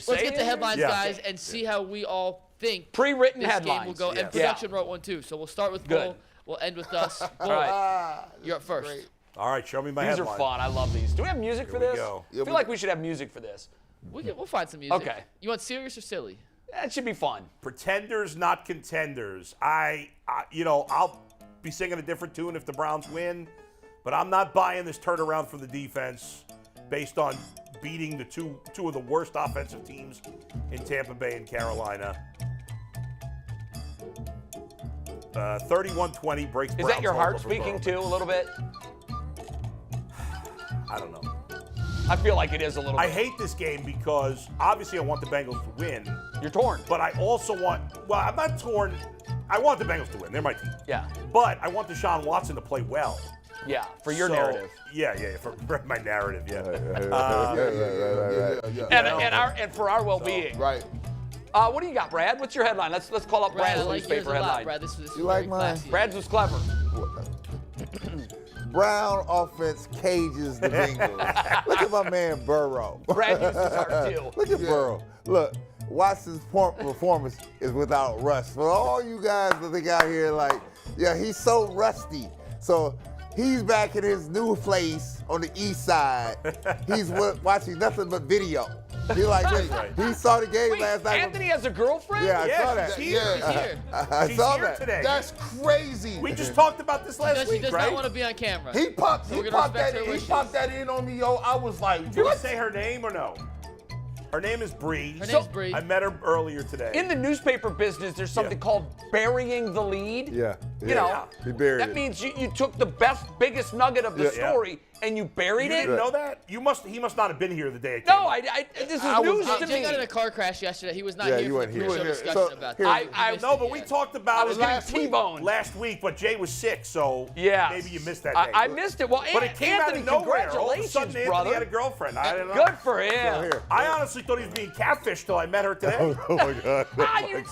Let's get the headlines, guys, and see how we all think pre-written this headlines game will go. And production wrote one too. So we'll start with Bull. We'll end with us. Bull, you're up first. Great. All right, show me my These headline. are fun. I love these. Do we have music for we this? go. I feel like we should have music for this. We'll find some music. Okay. You want serious or silly? It should be fun. Pretenders, not contenders. I'll be singing a different tune if the Browns win, but I'm not buying this turnaround from the defense based on beating the two of the worst offensive teams in Tampa Bay and Carolina. 31-20 breaks. Is that your heart speaking too, a little bit? I don't know. I feel like it is a little bit. I hate this game because obviously I want the Bengals to win. You're torn. But I also well, I'm not torn. I want the Bengals to win. They're my team. Yeah. But I want Deshaun Watson to play well. Yeah, for your narrative. Yeah, for my narrative, yeah. And for our well-being. Right. What do you got, Brad? What's your headline? Let's call up Brad, Brad's I like yours newspaper a lot, headline. Brad. This is You like very mine? classy. Brad's was clever. Brown offense cages the Bengals. Look at my man Burrow. Brad used his heart too. Look at Burrow. Look, Watson's performance is without rust. For all you guys that think out here like, yeah, he's so rusty. So he's back in his new place on the east side. He's watching nothing but video. He he saw the game last night. Anthony has a girlfriend? Yeah, I saw that. She's here. I saw She's here that. today. That's crazy. We just talked about this last She week, does right? not want to be on camera. He popped we're gonna respect her that wishes. in on me, yo. I was like, Did you what? say her name or no? Her name is Bree. Her name's Bree. I met her earlier today. In the newspaper business, there's something called burying the lead. Yeah. You know, he buried that it. means you took the biggest nugget of the story and you buried You it. didn't know that? He must not have been here the day it came No, out. this is news to Jay me. got in a car crash yesterday. He was not Yeah, here you for weren't the here. pre-show You discussion weren't here. about So, that. I- You missed No, it, but we yeah. talked about I it was last getting week. T-boned. Last week, but Jay was sick, so Yes. maybe you missed that day. I missed it. Well, But it came out Anthony, of nowhere. All of a congratulations, sudden, Anthony brother. had a girlfriend. I don't know. Good for him. I honestly thought he was being catfished till I met her today. Oh my God.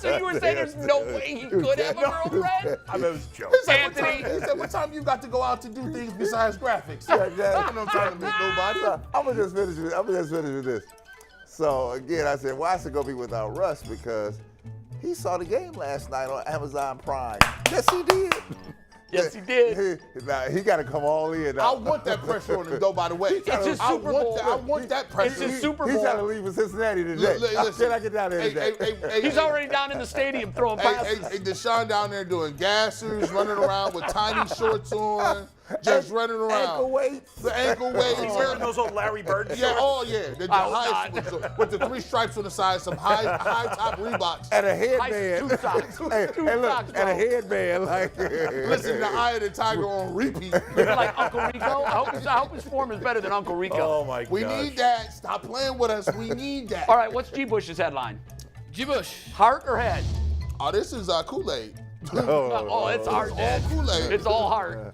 So you were saying there's no way he could have a girlfriend? I mean, it was a joke. Anthony. He said, what time you got to go out to do things besides graphics? Yeah. I'm not trying to meet nobody. I'm gonna just finish with this. So again, I said Watson gonna be without Russ because he saw the game last night on Amazon Prime. Yes, he did. Yes, he did. He got to come all in. I want that pressure on him, though, by the way. It's his Super Bowl. I want that pressure. It's his Super He's Bowl. trying to leave for Cincinnati today. Can I get down there today? He's already down in the stadium throwing passes. Hey, Deshaun down there doing gassers, running around with tiny shorts on, just running around. Ankle weights. The ankle weights. He's wearing those old Larry Bird shorts. Yeah, oh yeah. The I highest with the 3 stripes on the side, some high top Reeboks. And a headband. Two socks. Hey, Two look, socks, and a bro. headband like. Listen to Eye of the Tiger on repeat. Like Uncle Rico. I hope his form is better than Uncle Rico. Oh my God. We need that. Stop playing with us. We need that. All right, what's G. Bush's headline? G. Bush. Heart or head? Oh, this is Kool-Aid. Oh, it's heart, All Dad. Kool-Aid. It's all heart.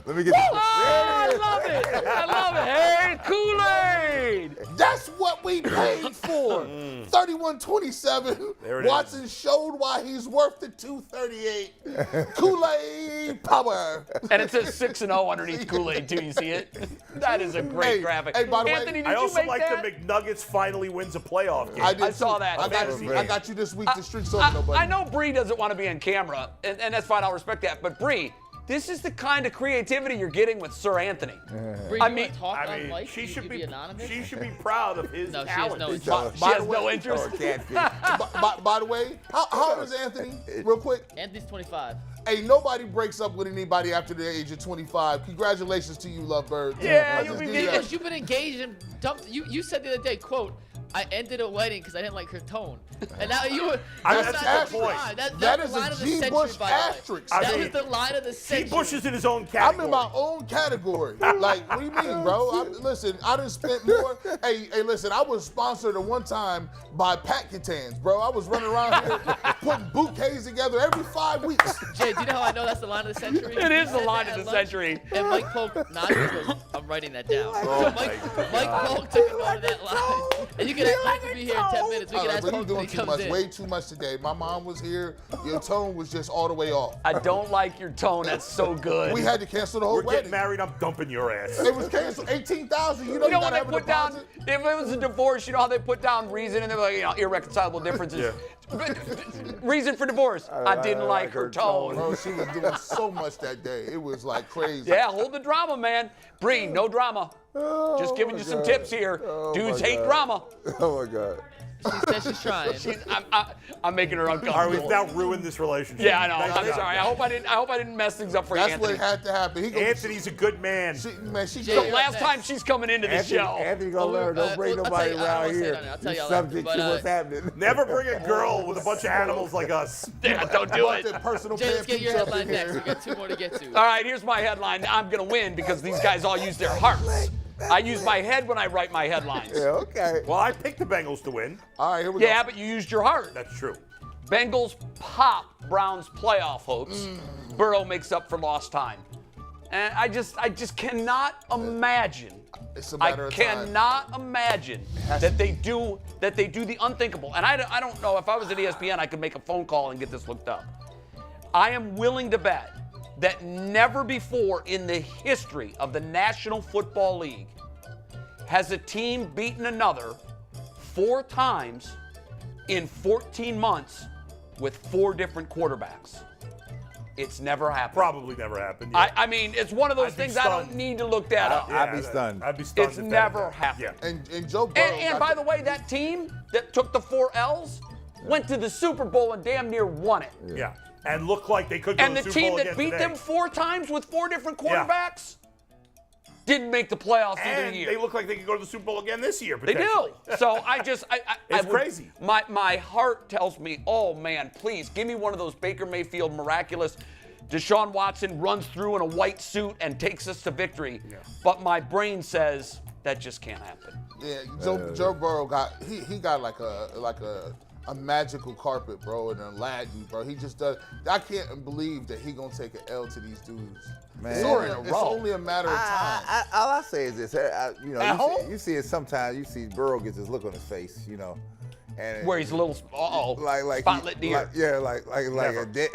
Let me get. Oh, I love it. I love it. Hey, Kool-Aid. That's what we paid for. 31-27. There it Watson showed why he's worth the 238. Kool-Aid power. And it says 6-0 underneath Kool-Aid, too. You see it? That is a great graphic. Hey, by the way, Anthony, did I you also make like that? the McNuggets finally wins a playoff game. I saw that. I got you this week. The streak's over, nobody. I know Bree doesn't want to be on camera, and that's fine. I'll respect that. But Bree, this is the kind of creativity you're getting with Sir Anthony. Bree, I you mean- wanna talk I on mean, mic? she You should be be anonymous. she should be proud of his No, she has talent. no interest. She has no interest. By the way, how old is Anthony? Real quick. Anthony's 25. Hey, nobody breaks up with anybody after the age of 25. Congratulations to you, Lovebird. Yeah, I you'll just be did getting- that. Because you've been engaged and dumped. You said the other day, quote, I ended a wedding because I didn't like her tone. And now you were. That's not a the good point. line. That That was is the line a of the G. century, Bush by the way. asterisk. I That mean, was the line of the G. century. Bush is in his own I'm category. in my own category. Like, what do you mean, bro? Listen, I done spent more. Hey, listen, I was sponsored at one time by Pakistans, bro. I was running around here putting bouquets together every 5 weeks. Jay, do you know how I know that's the line of the century? It is You the said line that of at the lunch, century. And Mike Polk nodded and goes, I'm writing that down. Oh, Mike Polk took a note of that line. And you can be here in 10 minutes. We can ask But Polk you're when doing he too comes much, in. way too much today. My mom was here. Your tone was just all the way off. I don't like your tone. That's so good. We had to cancel the whole We're wedding. getting married. I'm dumping your ass. It was canceled. 18,000. You know You know when gotta they have a put down, deposit. if it was a divorce, you know how they put down reason and they're like, irreconcilable differences. Reason for divorce. I didn't like her tone. Bro, she was doing so much that day. It was like crazy. Yeah, hold the drama, man. Bree, no drama. Just giving you some tips here. Dudes hate drama. Oh my God. She said she's trying. I'm making her All right, uncomfortable. we've now ruined this relationship. Yeah, I know. Thank I'm God. sorry. I hope I didn't mess things up for you, That's Anthony. what had to happen. He gonna- Anthony's a good man. She Jay, The you're last next. time she's coming into the show. Anthony gonna learn. Don't bring I'll nobody tell you- I don't around wanna say here. it on there. I'll tell You're y'all after, subject but, to what's happening. Never bring a girl with a bunch of animals like us. Yeah, don't do it. Personal Jay, let's get your pamphlet headline up in next. We here. got 2 more to get to. All right, here's my headline. I'm going to win because these guys all use their hearts. I use my head when I write my headlines. Yeah, okay. Well, I picked the Bengals to win. All right, here we go. Yeah, but you used your heart. That's true. Bengals pop Browns playoff hopes. Burrow makes up for lost time. And I just cannot imagine. It's a I matter of time. cannot imagine has that to they do the unthinkable. And I don't know if I was at ESPN, I could make a phone call and get this looked up. I am willing to bet that never before in the history of the National Football League has a team beaten another 4 times in 14 months with 4 different quarterbacks. It's never happened. Probably never happened. Yeah. I mean, it's one of those I'd be things I don't stunned. need to look that up. I'd be stunned. I'd be stunned. It's if that never happened. happened. Yeah. And Joe Burrow. And by the way, that team that took the 4 L's went to the Super Bowl and damn near won it. Yeah. And looked like they could go And to the the Super team Bowl that again beat today. them 4 times with 4 different Yeah. quarterbacks didn't make the playoffs either And year. they look like they could go to the Super Bowl again this year, They potentially. do. So I It's would- crazy. My heart tells me, oh man, please give me one of those Baker Mayfield miraculous. Deshaun Watson runs through in a white suit and takes us to victory. Yeah. But my brain says that just can't happen. Yeah, Joe Burrow got he got like a magical carpet, bro, and Aladdin, bro. He just does. I can't believe that he gonna take an L to these dudes. Man. It's only a matter of time. All I say is this, you At know, home? you see it sometimes. You see Burrow gets this look on his face, you know, and Where he's a little, like spotlit deer. like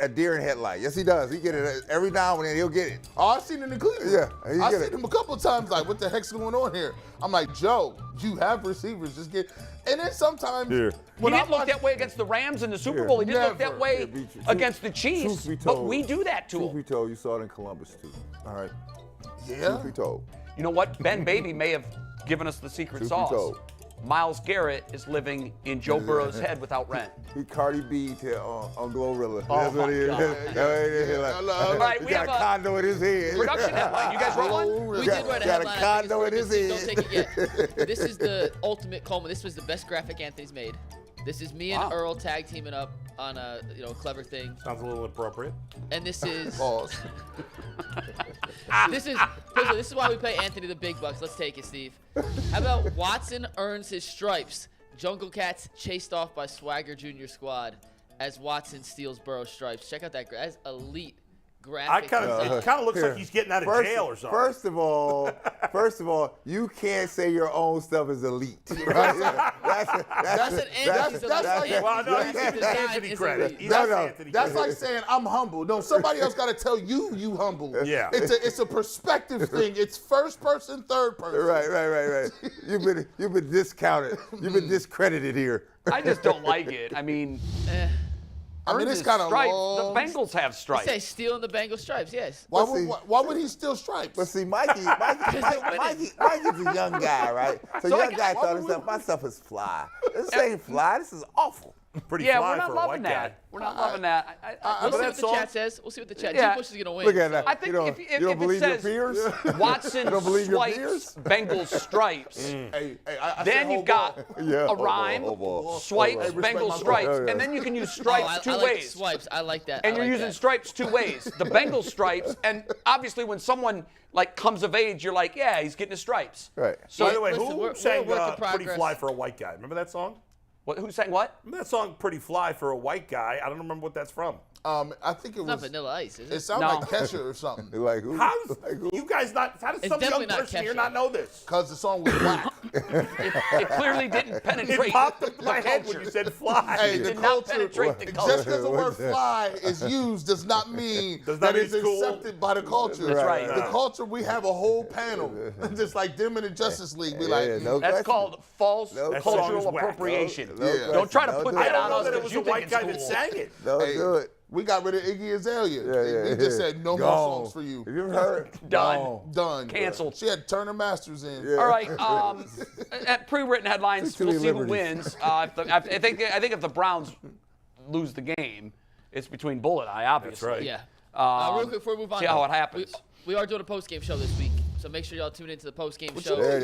a deer in headlight. Yes, he does. He get it every now and then. He'll get it. Oh, I've seen it in Cleveland. Yeah, he I've get seen it. him a couple of times. Like, what the heck's going on here? I'm like, Joe, you have receivers. Just get. And then sometimes Yeah. He when I didn't look watch- that way against the Rams in the Super Yeah. Bowl. He didn't look Never. that way Yeah, be true. against the Chiefs. Truth be But told, we do that to Truth him. be told, you saw it in Columbus too. All right. Yeah. Truth be told. You know what? Ben Baby may have given us the secret Truth be sauce. told. Miles Garrett is living in Joe Burrow's head without rent. He Cardi B on Glorilla. Oh, That's what my he is. God. That's what he is. Like, All right, he we got have a condo in his head. Production headline. You guys wrote one? We Got- did write a got a headline. condo I think in it's his Don't take head. it yet. This is the ultimate culmination. This was the best graphic Anthony's made. This is me and Wow. Earl tag teaming up on a clever thing, Sounds a little appropriate. and this is Pause. this is why we pay Anthony the big bucks. Let's take it, Steve. How about Watson earns his stripes? Jungle Cats chased off by Swagger Junior squad as Watson steals Burrow's stripes. Check out that. That's elite graphic. It kind of looks like he's getting out of jail or something. First of all, you can't say your own stuff is elite. Right? That's an Anthony's that's elite. like- well, no, Graphic he's design Anthony is credit. elite. He's No, no, Anthony That's credit. like saying I'm humble. No, somebody else got to tell you humble. Yeah. It's a perspective thing. It's first person, third person. Right. You've been discounted. You've been discredited here. I just don't like it. I mean, I mean, earned it's his kind of stripes. long. The Bengals have Say stripes. stealing the Bengal stripes. Yes. Why would he steal stripes? But see, Mikey's a young guy, right? So, So I young got- guy why thought would himself, my stuff is fly. This ain't fly. This is awful. Pretty Yeah, fly we're not for a loving white that. guy. We're not loving that. We'll see that what the song- chat says. We'll see what the chat. Yeah. Jim Bush is gonna win. Look at that. I think you don't, if you don't it believe says your peers? Watson You don't believe your swipes peers? Bengals stripes, Hey, I said then you've hold got on. Yeah, a hold on, rhyme, hold on. swipes, Hey, respect Bengals my stripes, brother. and then you can use Oh, stripes two I like ways. swipes. I like that. And I you're like using that. stripes two ways. The Bengals stripes, and obviously when someone like comes of age, you're like, yeah, he's getting his stripes. Right. So By the way, Listen, who we're sang a work in Pretty progress. Fly for a White Guy? Remember that song? who's saying what? Remember that song Pretty Fly for a White Guy? I don't remember what that's from. I think it It's not was. Vanilla Ice, is It it? sounded No. like Kesha or something. Like who? How's Like who? you guys not? How does It's some young definitely not person here Kesha. not know this? Because the song was whack. It clearly didn't penetrate It popped up to the my head when culture. you said fly. Hey, It the did not culture, penetrate the just culture. because the word What's that? fly is used does not mean Does not that mean it's it's cool. accepted by the culture. That's right. The culture, we have a whole panel, just like them in the Justice League. We like, no That's question. called false No That song cultural is whack. appropriation. No Yeah. Don't try to question. put Don't that do on I us don't know that it because was you a think white it's guy cool. that sang it. Don't hey, do it. we got rid of Iggy Azalea. Yeah, We just said no more Gone. songs for you. Have you ever heard? Done. Gone. Done. Canceled. She had Turner Masters in. Yeah. All right. At pre-written headlines, Too we'll many see who liberties. wins. I think if the Browns lose the game, it's between Bull and I, obviously. right. Yeah. Real quick before we move on. see how though, it happens. We are doing a post-game show this week, so make sure y'all tune into the post-game show. There it is.